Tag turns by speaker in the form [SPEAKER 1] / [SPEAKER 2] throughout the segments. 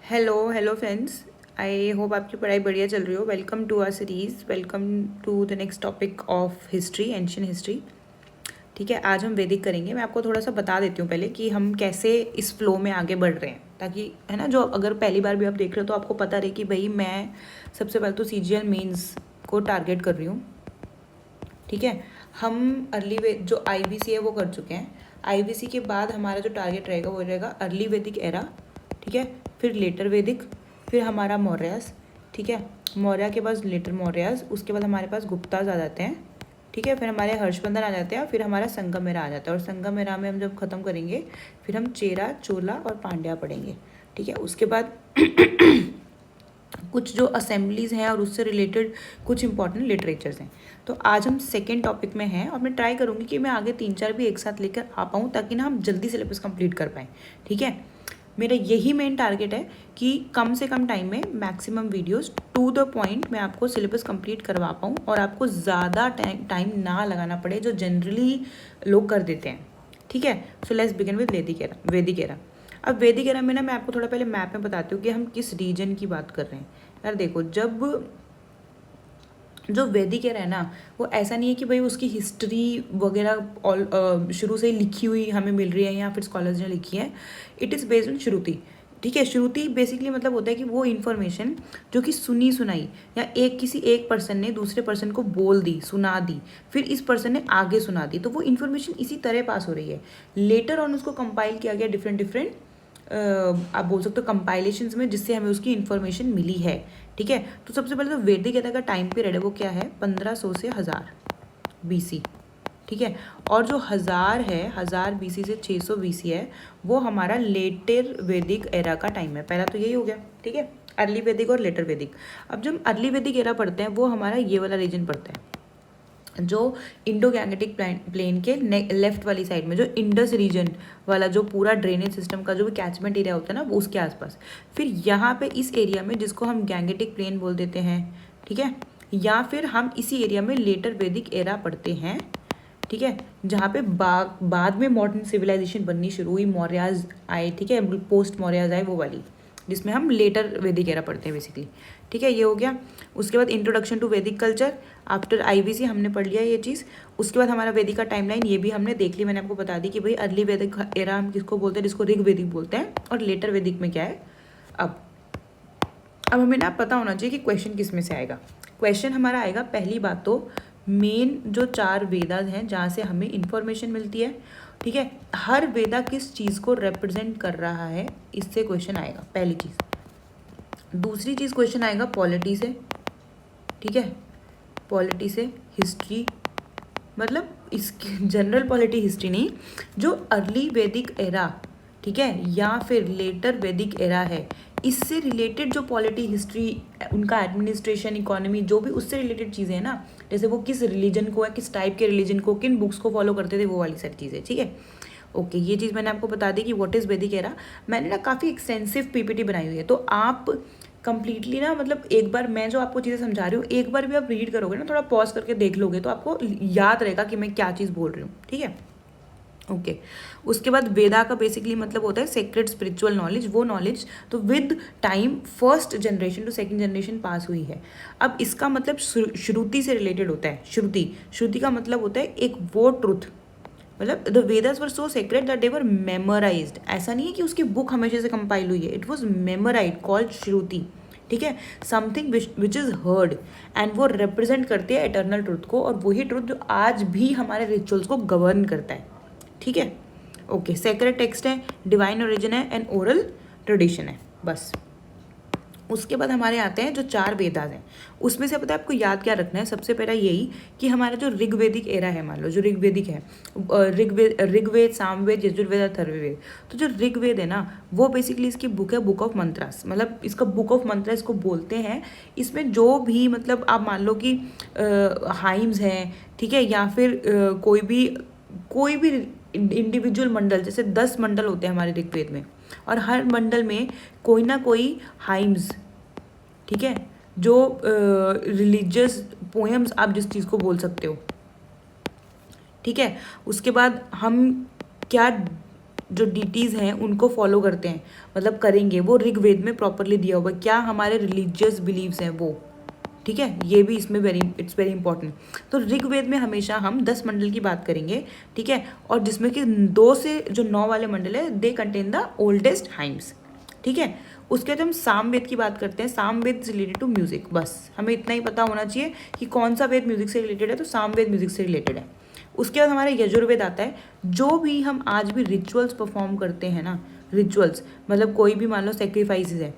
[SPEAKER 1] Hello friends. I hope आपकी पढ़ाई बढ़िया चल रही हो। Welcome to our series, welcome to the next topic of history, ancient history. ठीक है, आज हम वैदिक करेंगे। मैं आपको थोड़ा सा बता देती हूँ पहले कि हम कैसे इस फ्लो में आगे बढ़ रहे हैं, ताकि है ना, जो अगर पहली बार भी आप देख रहे हो तो आपको पता रहे कि भाई मैं सबसे पहले तो CGL मेंस को टारगेट कर रही हूँ। ठीक है, हम जो IBC है वो कर चुके हैं। IBC के बाद हमारा जो टारगेट रहेगा वो रहेगा अर्ली वैदिक एरा। ठीक है, फिर लेटर वैदिक, फिर हमारा मौर्यास। ठीक है, मौर्य के बाद लेटर मौर्यास, उसके बाद हमारे पास गुप्ताज आ जाते हैं। ठीक है, फिर हमारे हर्षवर्धन आ जाते हैं, फिर हमारा संगम एरा आ जाता है। और संगम एरा में हम जब ख़त्म करेंगे फिर हम चेरा, चोला और पांड्या पढ़ेंगे। ठीक है, उसके बाद कुछ जो असेंबलीज़ हैं और उससे रिलेटेड कुछ इंपॉर्टेंट लिटरेचर्स हैं। तो आज हम सेकेंड टॉपिक में हैं और मैं ट्राई करूँगी कि मैं आगे 3-4 भी एक साथ लेकर आ पाऊँ, ताकि ना हम जल्दी सिलेबस कंप्लीट कर पाएँ। ठीक है, मेरा यही मेन टारगेट है कि कम से कम टाइम में maximum videos to the point मैं आपको सिलेबस कंप्लीट करवा पाऊँ और आपको ज़्यादा टाइम ना लगाना पड़े, जो जनरली लोग कर देते हैं। ठीक है, सो लेट्स बिगिन विद वैदिक एरा। अब वैदिक एरा में ना मैं आपको थोड़ा पहले मैप में बताती हूँ कि हम किस रीजन की बात कर रहे हैं। यार देखो, जब जो वैदिक एरा है ना, वो ऐसा नहीं है कि भाई उसकी हिस्ट्री वगैरह शुरू से ही लिखी हुई हमें मिल रही है या फिर स्कॉलर्स ने लिखी है। इट इज़ बेस्ड ऑन श्रुति। ठीक है, श्रुति बेसिकली मतलब होता है कि वो इन्फॉर्मेशन जो कि सुनी सुनाई या किसी एक पर्सन ने दूसरे पर्सन को बोल दी, सुना दी, फिर इस पर्सन ने आगे सुना दी, तो वो इन्फॉर्मेशन इसी तरह पास हो रही है। लेटर ऑन उसको कंपाइल किया गया डिफरेंट आप बोल सकते हो कंपाइलेशंस में, जिससे हमें उसकी इन्फॉर्मेशन मिली है। ठीक है, तो सबसे पहले तो वैदिक एरा का टाइम पीरियड है वो क्या है, 1500 से 1000 BC। ठीक है, और जो 1000 है, 1000 BC से 600 BC है, वो हमारा लेटर वैदिक एरा का टाइम है। पहला तो यही हो गया। ठीक है, अर्ली वैदिक और लेटर वैदिक। अब जब अर्ली वैदिक एरा पढ़ते हैं वो हमारा ये वाला रीजन पड़ता है, जो इंडो गैंगेटिक प्लेन के लेफ्ट वाली साइड में, जो इंडस रीजन वाला जो पूरा ड्रेनेज सिस्टम का जो भी कैचमेंट एरिया होता है ना, वो उसके आसपास। फिर यहाँ पे इस एरिया में, जिसको हम गैंगेटिक प्लेन बोल देते हैं, ठीक है, या फिर हम इसी एरिया में लेटर वैदिक एरा पढ़ते हैं। ठीक है, जहाँ पे बाद में मॉडर्न सिविलाइजेशन बननी शुरू हुई, मौर्याज आए। ठीक है, पोस्ट मौर्याज आए, वो वाली जिसमें हम लेटर वैदिक एरा पढ़ते हैं बेसिकली। ठीक है, ये हो गया। उसके बाद इंट्रोडक्शन टू वैदिक कल्चर आफ्टर IBC हमने पढ़ लिया ये चीज़। उसके बाद हमारा वैदिक का टाइमलाइन ये भी हमने देख ली, मैंने आपको बता दी कि भाई अर्ली वैदिक एरा हम किसको बोलते हैं, जिसको ऋग वैदिक बोलते हैं, और लेटर वैदिक में क्या है। अब हमें ना पता होना चाहिए कि क्वेश्चन किस में से आएगा। क्वेश्चन हमारा आएगा, पहली बात तो मेन जो 4 वेदास हैं जहाँ से हमें इंफॉर्मेशन मिलती है। ठीक है, हर वेदा किस चीज़ को रिप्रेजेंट कर रहा है, इससे क्वेश्चन आएगा, पहली चीज़। दूसरी चीज़ क्वेश्चन आएगा पॉलिटी से। ठीक है, पॉलिटी से हिस्ट्री, मतलब इसकी जनरल पॉलिटी हिस्ट्री नहीं, जो अर्ली वैदिक एरा, ठीक है, या फिर लेटर वैदिक एरा है, इससे रिलेटेड जो पॉलिटी हिस्ट्री, उनका एडमिनिस्ट्रेशन, इकोनॉमी, जो भी उससे रिलेटेड चीज़ें हैं ना, जैसे वो किस रिलीजन को है, किस टाइप के रिलीजन को, किन बुक्स को फॉलो करते थे, वो वाली सारी चीज़ें। ठीक है, ओके, ये चीज़ मैंने आपको बता दी कि व्हाट इज़ वैदिक एरा। मैंने ना काफ़ी एक्सटेंसिव PPT बनाई हुई है, तो आप कंप्लीटली ना, मतलब एक बार मैं जो आपको चीज़ें समझा रही हूँ, एक बार भी आप रीड करोगे ना, थोड़ा पॉज करके देख लोगे तो आपको याद रहेगा कि मैं क्या चीज़ बोल रही हूँ। ठीक है, ओके। उसके बाद वेदा का बेसिकली मतलब होता है सेक्रेड स्पिरिचुअल नॉलेज, वो नॉलेज तो with time first generation to second generation pass हुई है। अब इसका मतलब श्रुति से रिलेटेड होता है। श्रुति का मतलब होता है एक वो ट्रुथ, मतलब the Vedas were so sacred that they were memorised. ऐसा नहीं है कि उसकी बुक हमेशा से कंपाइल हुई है, इट वॉज मेमोराइड, कॉल्ड श्रुति। ठीक है, something which is heard, and वो रिप्रेजेंट करती है एटर्नल ट्रुथ को, और वही ट्रुथ जो आज भी हमारे रिचुअल्स को गवर्न करता है। ठीक है, ओके। सेक्रेड टेक्स्ट है, डिवाइन ओरिजिन है, एंड ओरल ट्रेडिशन है, बस। उसके बाद हमारे आते हैं जो 4 वेदास हैं, उसमें से पता है आपको याद क्या रखना है। सबसे पहला यही कि हमारा जो ऋग्वेदिक एरा है, मान लो जो ऋग्वेदिक है, ऋग्वेद, सामवेद, यजुर्वेद, अथर्ववेद। तो जो ऋग्वेद है ना, वो बेसिकली इसकी बुक है, बुक ऑफ मंत्रास, मतलब इसका बुक ऑफ मंत्रा इसको बोलते हैं। इसमें जो भी, मतलब आप मान लो कि हाइम्स हैं, ठीक है, या फिर कोई भी इंडिविजुअल मंडल, जैसे 10 मंडल होते हैं हमारे ऋग्वेद में, और हर मंडल में कोई ना कोई हाइम्स, ठीक है, जो रिलीजियस पोएम्स आप जिस चीज़ को बोल सकते हो। ठीक है, उसके बाद हम क्या जो डीटीज़ हैं उनको फॉलो करते हैं, मतलब करेंगे, वो ऋग्वेद में प्रॉपरली दिया हुआ है। क्या हमारे रिलीजियस बिलीव्स हैं वो, ठीक है, ये भी इसमें इट्स वेरी इंपॉर्टेंट। तो ऋग्वेद में हमेशा हम 10 मंडल की बात करेंगे, ठीक है, और जिसमें कि 2 से जो 9 वाले मंडल है they contain the oldest hymns, ठीक है। उसके बाद हम सामवेद की बात करते हैं। Samaveda is related to music, बस हमें इतना ही पता होना चाहिए कि कौन सा वेद म्यूजिक से रिलेटेड है, तो सामवेद म्यूजिक से रिलेटेड है। उसके बाद हमारा यजुर्वेद आता है। जो भी हम आज भी रिचुअल्स परफॉर्म करते हैं ना, रिचुअल्स मतलब कोई भी मान लो सेक्रीफाइसेस है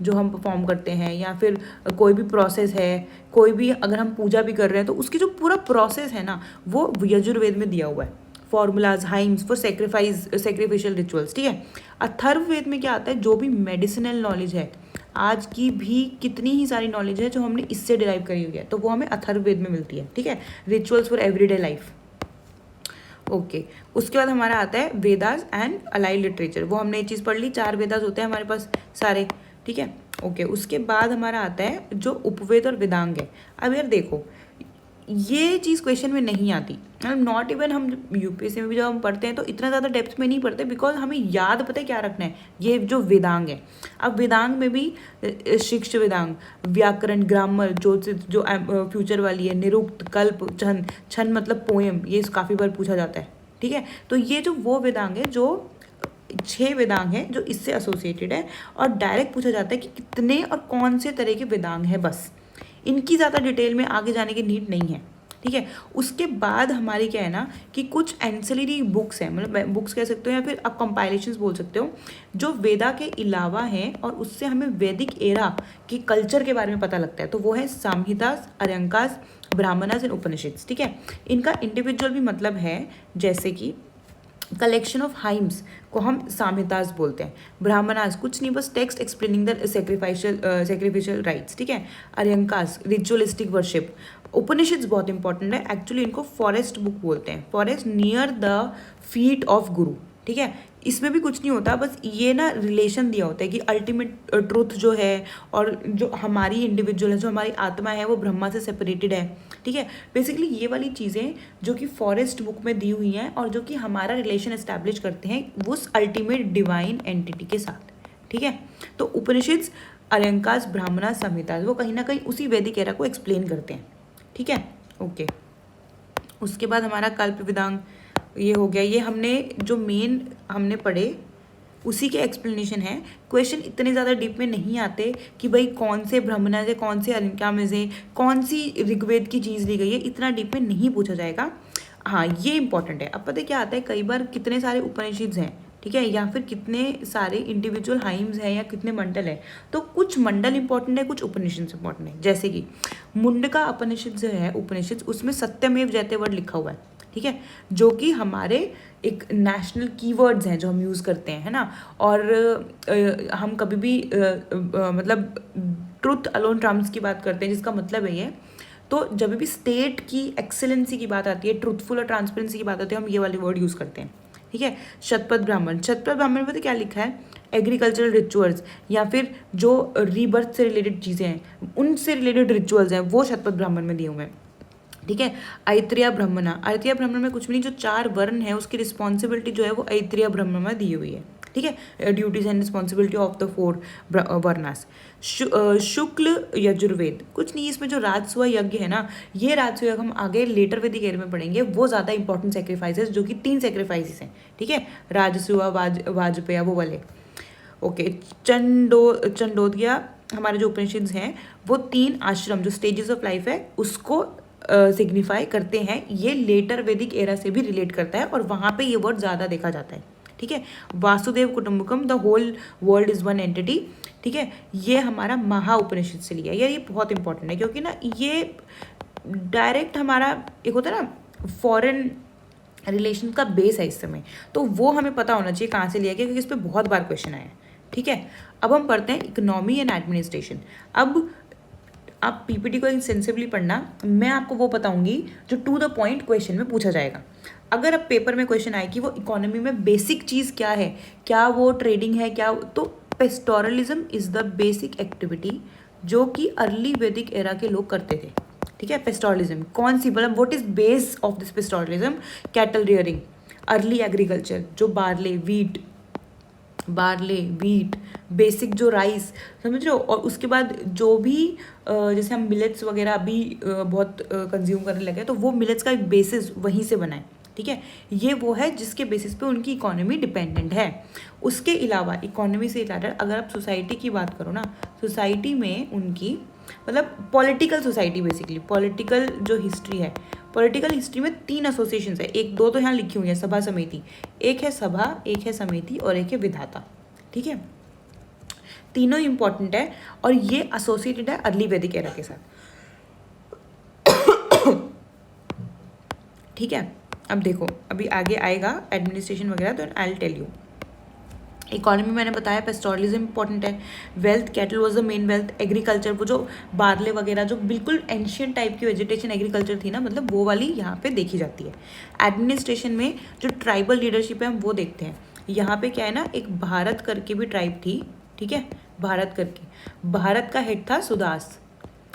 [SPEAKER 1] जो हम परफॉर्म करते हैं, या फिर कोई भी प्रोसेस है, कोई भी अगर हम पूजा भी कर रहे हैं तो उसकी जो पूरा प्रोसेस है ना वो यजुर्वेद में दिया हुआ है। Formulas, hymns for sacrificial rituals, ठीक है। अथर्ववेद में क्या आता है, जो भी मेडिसिनल नॉलेज है, आज की भी कितनी ही सारी नॉलेज है जो हमने इससे डिराइव करी हुई है, तो वो हमें अथर्ववेद में मिलती है, ठीक है। Rituals for everyday life, okay. उसके बाद हमारा आता है वेदास एंड अलाइड लिटरेचर, वो हमने ये चीज़ पढ़ ली, 4 वेदास होते हैं हमारे पास सारे, ठीक है, ओके। उसके बाद हमारा आता है जो उपवेद और वेदांग है। अब यार देखो, ये चीज़ क्वेश्चन में नहीं आती, मतलब नॉट इवन हम यूपीएससी में भी जब हम पढ़ते हैं तो इतना ज़्यादा डेप्थ में नहीं पढ़ते, बिकॉज हमें याद पता है क्या रखना है, ये जो वेदांग है। अब वेदांग में भी शिक्ष वेदांग, व्याकरण, ग्रामर, जो फ्यूचर वाली है, निरुक्त, कल्प, छंद, छंद मतलब पोएम, ये काफ़ी बार पूछा जाता है, ठीक है। तो ये जो वो वेदांग है, जो 6 वेदांग हैं जो इससे एसोसिएटेड है, और डायरेक्ट पूछा जाता है कि कितने और कौन से तरह के वेदांग हैं, बस इनकी ज़्यादा डिटेल में आगे जाने की नीड नहीं है, ठीक है। उसके बाद हमारी क्या है ना कि कुछ एंसिलरी बुक्स हैं, मतलब बुक्स कह सकते हो या फिर आप कंपाइलेशंस बोल सकते हो, जो वेदा के अलावा हैं और उससे हमें वैदिक एरा के कल्चर के बारे में पता लगता है, तो वो है संहितास, अर्यंकास, ब्राह्मणास एंड उपनिषद्स, ठीक है। इनका इंडिविजुअल भी मतलब है, जैसे कि कलेक्शन ऑफ हाइम्स को हम सामहितास बोलते हैं। ब्राह्मणास कुछ नहीं, बस text explaining the sacrificial rights, ठीक है। अर्यंकास रिचुअलिस्टिक वर्शिप। उपनिषद्स बहुत इंपॉर्टेंट है, एक्चुअली इनको फॉरेस्ट बुक बोलते हैं, forest near the feet of गुरु, ठीक है। इसमें भी कुछ नहीं होता, बस ये ना रिलेशन दिया होता है कि अल्टीमेट ट्रुथ जो है और जो हमारी इंडिविजुअल है, जो हमारी आत्मा है, वो ब्रह्मा से सेपरेटेड है, ठीक है। बेसिकली ये वाली चीज़ें जो कि फॉरेस्ट बुक में दी हुई हैं और जो कि हमारा रिलेशन एस्टैब्लिश करते हैं उस अल्टीमेट डिवाइन एंटिटी के साथ, ठीक है। तो उपनिषद्स, अर्यंकास, ब्राह्मणा, संहितास वो कहीं ना कहीं उसी वैदिक एरा को एक्सप्लेन करते हैं, ठीक है, ओके। उसके बाद हमारा कल्प वेदांग ये हो गया, ये हमने जो मेन हमने पढ़े उसी के एक्सप्लेनेशन है। क्वेश्चन इतने ज़्यादा डीप में नहीं आते कि भाई कौन से ब्राह्मणा से, कौन से अर्यंका में से कौन सी ऋग्वेद की चीज़ ली गई है, इतना डीप में नहीं पूछा जाएगा। हाँ ये इंपॉर्टेंट है। अब पता है क्या आता है, कई बार कितने सारे उपनिषद हैं, ठीक है, या फिर कितने सारे इंडिविजुअल हाइम्स हैं या कितने मंडल हैं, तो कुछ मंडल इंपॉर्टेंट है, कुछ उपनिषद इंपॉर्टेंट है। जैसे कि मुंडका उपनिषद जो है, उपनिषद, उसमें सत्यमेव जयते वर्ड लिखा हुआ है, ठीक है, जो कि हमारे एक नेशनल कीवर्ड्स हैं जो हम यूज़ करते हैं, है ना। और हम कभी भी मतलब ट्रुथ अलोन ट्रम्प्स की बात करते हैं, जिसका मतलब है ये, तो जब भी स्टेट की एक्सेलेंसी की बात आती है, ट्रुथफुल और ट्रांसपेरेंसी की बात आती है, हम ये वाले वर्ड यूज़ करते हैं, ठीक है। शतपथ ब्राह्मण, शतपथ ब्राह्मण में क्या लिखा है, एग्रीकल्चरल रिचुअल्स या फिर जो रीबर्थ से रिलेटेड चीज़ें हैं उनसे रिलेटेड रिचुअल्स हैं, वो शतपथ ब्राह्मण में दिए हुए हैं, ठीक है। ऐत्रेय ब्राह्मणा, ऐत्रेय ब्राह्मण में कुछ भी नहीं, जो 4 वर्ण है उसकी रिस्पॉन्सिबिलिटी जो है वो ऐत्रेय ब्राह्मण में दी हुई है, ठीक है। Duties and responsibility of the 4 वर्णास। शुक्ल यजुर्वेद, कुछ नहीं, इसमें जो राजसूय यज्ञ है ना, ये राजसूय यज्ञ हम आगे लेटर वैदिक एरा में पढ़ेंगे, वो ज़्यादा इंपॉर्टेंट सेक्रीफाइसेस, जो कि 3 सेक्रीफाइसेस हैं, ठीक है, राजसूय, वाजपेय, वो वाले, ओके। चंडोदया, हमारे जो उपनिषद हैं वो 3 आश्रम जो स्टेजेस ऑफ लाइफ है उसको सिग्निफाई करते हैं। ये लेटर वैदिक एरा से भी रिलेट करता है और वहाँ पे ये वर्ड ज़्यादा देखा जाता है, ठीक है। वासुदेव कुटुंबकम, the whole world is one entity, ठीक है, ये हमारा महा उपनिषद से लिया है। यार ये बहुत इंपॉर्टेंट है, क्योंकि ना ये डायरेक्ट हमारा एक होता है ना फॉरेन रिलेशन का बेस है इस समय, तो वो हमें पता होना चाहिए कहाँ से लिया गया, क्योंकि इस पर बहुत बार क्वेश्चन आया है, ठीक है। अब हम पढ़ते हैं इकोनॉमी एंड एडमिनिस्ट्रेशन। अब आप पीपीटी को एक्सटेंसिवली पढ़ना, मैं आपको वो बताऊंगी जो टू द पॉइंट क्वेश्चन में पूछा जाएगा। अगर अब पेपर में क्वेश्चन आए कि वो इकोनॉमी में बेसिक चीज़ क्या है, क्या वो ट्रेडिंग है, क्या, तो pastoralism is the basic activity जो कि अर्ली वैदिक एरा के लोग करते थे, ठीक है। पेस्टोरलिज्म कौन सी, मतलब what is base of this pastoralism, cattle rearing, early agriculture जो बार्ले वीट, बेसिक जो राइस, समझ रहे हो, और उसके बाद जो भी जैसे हम मिलेट्स वगैरह अभी बहुत कंज्यूम करने लगे तो वो मिलेट्स का एक बेसिस वहीं से बना है, ठीक है। ये वो है जिसके बेसिस पे उनकी इकोनॉमी डिपेंडेंट है। उसके अलावा इकोनॉमी से रिलेटेड अगर आप सोसाइटी की बात करो ना, सोसाइटी में उनकी मतलब पॉलिटिकल सोसाइटी, बेसिकली पॉलिटिकल जो हिस्ट्री है, पॉलिटिकल हिस्ट्री में 3 एसोसिएशंस है, एक दो तो यहाँ लिखी हुई है, सभा समिति, एक है सभा, एक है समिति और एक है विधाता, ठीक है। तीनों इंपॉर्टेंट है और ये एसोसिएटेड है अर्ली वैदिक एरा के साथ, ठीक है। अब देखो अभी आगे आएगा एडमिनिस्ट्रेशन वगैरह, तो I will tell you. Economy मैंने बताया, पेस्टोरलिज्म इंपॉर्टेंट है, wealth, cattle was the main wealth, agriculture वो जो बार्ले वगैरह जो बिल्कुल एंशियंट टाइप की वेजिटेशन एग्रीकल्चर थी ना, मतलब वो वाली यहाँ पे देखी जाती है। एडमिनिस्ट्रेशन में जो ट्राइबल लीडरशिप है हम वो देखते हैं। यहाँ पे क्या है ना, एक भारत करके भी ट्राइब थी, ठीक है, भारत करके, भारत का हेड था सुदास।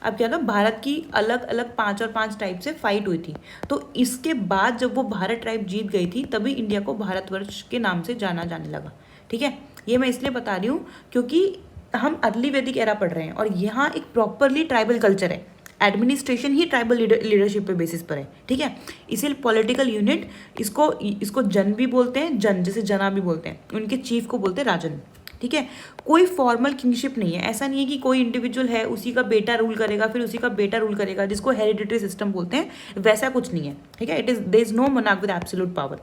[SPEAKER 1] अब क्या था, भारत की अलग अलग 5 और 5 टाइप से फाइट हुई थी, तो इसके बाद जब वो भारत ट्राइब जीत गई थी तभी इंडिया को भारतवर्ष के नाम से जाना जाने लगा, ठीक है। ये मैं इसलिए बता रही हूँ क्योंकि हम अर्ली वैदिक एरा पढ़ रहे हैं और यहाँ एक प्रॉपरली ट्राइबल कल्चर है, एडमिनिस्ट्रेशन ही ट्राइबल लीडरशिप पे बेसिस पर है, ठीक है। इसीलिए पॉलिटिकल यूनिट इसको जन भी बोलते हैं, जन जैसे जना भी बोलते हैं, उनके चीफ को बोलते हैं राजन, ठीक है। कोई फॉर्मल किंगशिप नहीं है, ऐसा नहीं है कि कोई इंडिविजुअल है उसी का बेटा रूल करेगा फिर उसी का बेटा रूल करेगा, जिसको हेरिडिटरी सिस्टम बोलते हैं, वैसा कुछ नहीं है, ठीक है। There is no monarch with absolute power.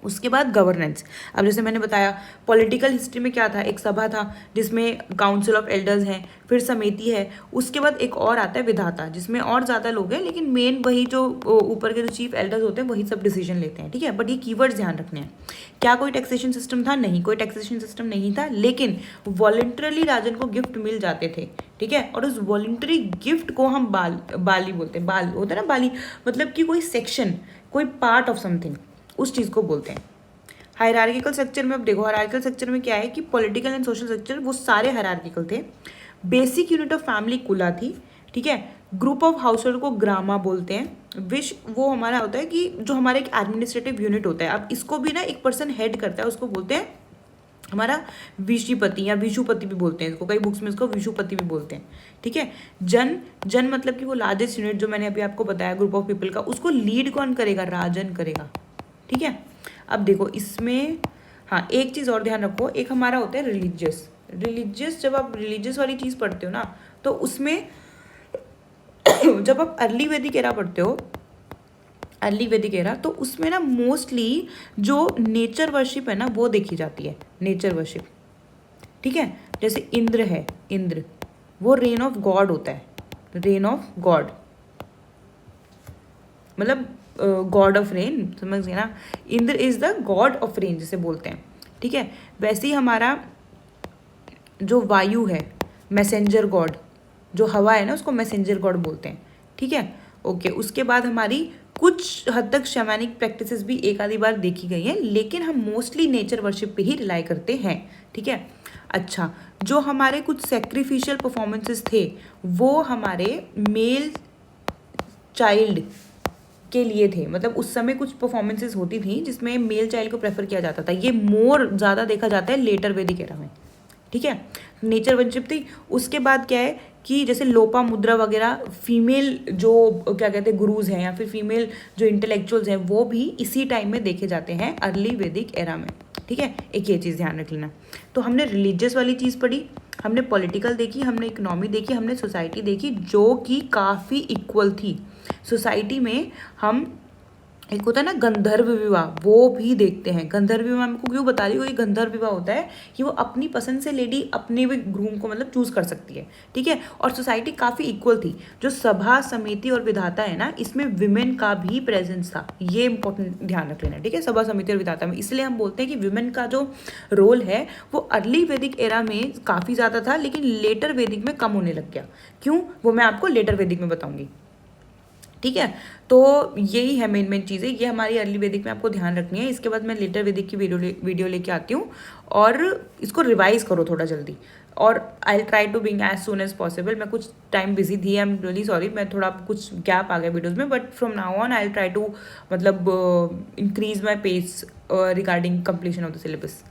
[SPEAKER 1] उसके बाद गवर्नेंस, अब जैसे मैंने बताया पॉलिटिकल हिस्ट्री में क्या था, एक सभा था जिसमें काउंसिल ऑफ एल्डर्स हैं, फिर समिति है, उसके बाद एक और आता है विधाता जिसमें और ज़्यादा लोग हैं, लेकिन मेन वही जो ऊपर के जो चीफ एल्डर्स होते हैं वही सब डिसीजन लेते हैं, ठीक है। बट ये कीवर्ड्स ध्यान रखने हैं। क्या कोई टैक्सेशन सिस्टम था? नहीं, कोई टैक्सेशन सिस्टम नहीं था, लेकिन वॉलंटरली राजन को गिफ्ट मिल जाते थे, ठीक है। और उस वॉलंटरी गिफ्ट को हम बाली बोलते हैं, बाल होता है ना बाली, मतलब कि कोई सेक्शन, कोई पार्ट ऑफ समथिंग, उस चीज़ को बोलते हैं। हायरार्किकल स्ट्रक्चर में अब देखो, हायरार्किकल स्ट्रक्चर में क्या है कि पॉलिटिकल एंड सोशल स्ट्रक्चर वो सारे हायरार्किकल थे। बेसिक यूनिट ऑफ फैमिली कुला थी, ठीक है। ग्रुप ऑफ हाउस होल्ड को ग्रामा बोलते हैं। विश वो हमारा होता है कि जो हमारा एक एडमिनिस्ट्रेटिव यूनिट होता है, अब इसको भी ना एक पर्सन हेड करता है, उसको बोलते हैं हमारा विषिपति या विषुपति भी बोलते हैं इसको, कई बुक्स में इसको विषुपति भी बोलते हैं, ठीक है। जन मतलब कि वो लार्जेस्ट यूनिट जो मैंने अभी आपको बताया ग्रुप ऑफ पीपल का, उसको लीड कौन करेगा? राजन करेगा, ठीक है। अब देखो इसमें हाँ एक चीज़ और ध्यान रखो, एक हमारा होता है रिलीजियस। जब आप रिलीजियस वाली चीज़ पढ़ते हो ना, तो उसमें जब आप अर्ली वैदिक एरा पढ़ते हो, अर्ली वैदिक एरा, तो उसमें ना मोस्टली जो नेचर वर्शिप है ना वो देखी जाती है, नेचर वर्शिप, ठीक है। जैसे इंद्र है, इंद्र वो रेन ऑफ गॉड होता है, रेन ऑफ गॉड मतलब गॉड ऑफ रेन, समझ गए ना, Indra is the God of rain जिसे बोलते हैं, ठीक है। वैसे ही हमारा जो वायु है, मैसेंजर गॉड, जो हवा है ना उसको मैसेंजर गॉड बोलते हैं, ठीक है। ओके, उसके बाद हमारी कुछ हद तक शैमानिक प्रैक्टिसेस भी एक आधी बार देखी गई हैं, लेकिन हम मोस्टली नेचर वर्शिप पे ही रिलाई करते हैं, ठीक है। अच्छा, जो हमारे कुछ सेक्रीफिशियल परफॉर्मेंसेस थे वो हमारे मेल चाइल्ड के लिए थे, मतलब उस समय कुछ परफॉर्मेंसेस होती थी जिसमें मेल चाइल्ड को प्रेफर किया जाता था। ये मोर ज़्यादा देखा जाता है लेटर वैदिक एरा में, ठीक है। नेचर वर्शिप थी। उसके बाद क्या है कि जैसे लोपा मुद्रा वगैरह, फीमेल जो क्या कहते हैं गुरुज हैं या फिर फीमेल जो इंटेलेक्चुअल्स हैं वो भी इसी टाइम में देखे जाते हैं अर्ली वैदिक एरा में, ठीक है। एक ये चीज़ ध्यान रख लेना। तो हमने रिलीजियस वाली चीज़ पढ़ी, हमने पॉलिटिकल देखी, हमने इकोनॉमी देखी, हमने सोसाइटी देखी जो कि काफ़ी इक्वल थी। सोसाइटी में हम एक होता है ना गंधर्व विवाह, वो भी देखते हैं। गंधर्व विवाह मैं आपको क्यों बता रही हूँ, ये गंधर्व विवाह होता है कि वो अपनी पसंद से लेडी अपने भी ग्रूम को मतलब चूज कर सकती है, ठीक है। और सोसाइटी काफ़ी इक्वल थी। जो सभा समिति और विधाता है ना, इसमें विमेन का भी प्रेजेंस था, ये इंपॉर्टेंट ध्यान रख लेना, ठीक है। सभा समिति और विधाता में इसलिए हम बोलते हैं कि विमेन का जो रोल है वो अर्ली वैदिक एरा में काफ़ी ज़्यादा था, लेकिन लेटर वैदिक में कम होने लग गया। क्यों, वो मैं आपको लेटर वैदिक में बताऊँगी, ठीक है। तो यही है मेन चीज़ें, ये हमारी अर्ली वैदिक में आपको ध्यान रखनी है। इसके बाद मैं लेटर वैदिक की वीडियो लेके आती हूँ, और इसको रिवाइज करो थोड़ा जल्दी, और I will try to being as soon as possible. मैं कुछ टाइम बिजी थी, आई एम रियली सॉरी, मैं थोड़ा कुछ गैप आ गया वीडियोज़ में, but from now on I will try to मतलब increase my pace regarding completion of the syllabus.